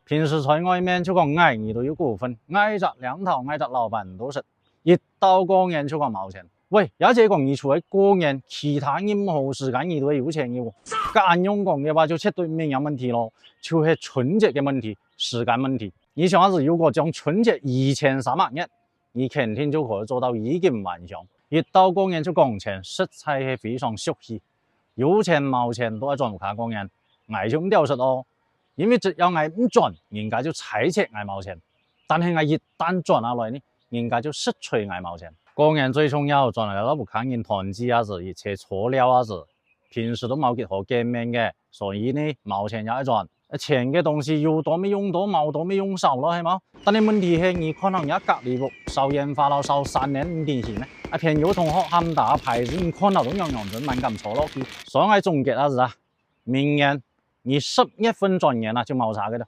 平時在外面就講捱你都要過分，捱着兩頭捱着老闆都食，一到過年就講冇錢。喂，有隻講你除咗過年，其他任何時間你都係有錢嘅喎。咁樣講嘅話就絕對唔有問題咯，就係春節嘅問題、時間問題。你想下子如果將春節2300日，你肯定就可以做到衣錦還鄉。一到過年就講錢，實在係非常俗氣。有錢冇錢都係賺下過年，捱就唔掉實咯。因為只要捱唔賺，人家就猜測捱冇錢；但係捱一旦賺下來呢，人家就失去捱冇錢。過年最重要，賺嚟都唔看見團子啊子，而且錯了啊子，平時都冇幾何見面嘅，所以呢冇錢也係賺。錢嘅東西有多咪用多，冇多咪用少咯，係冇？但係問題係你可能一隔離屋收煙花咯，收3年5年錢呢，一片有同學冚打牌子，你看到都樣樣準猛咁坐落去。所以我總結下子啊，明年你11月份轉年啦就冇啥嘅啦。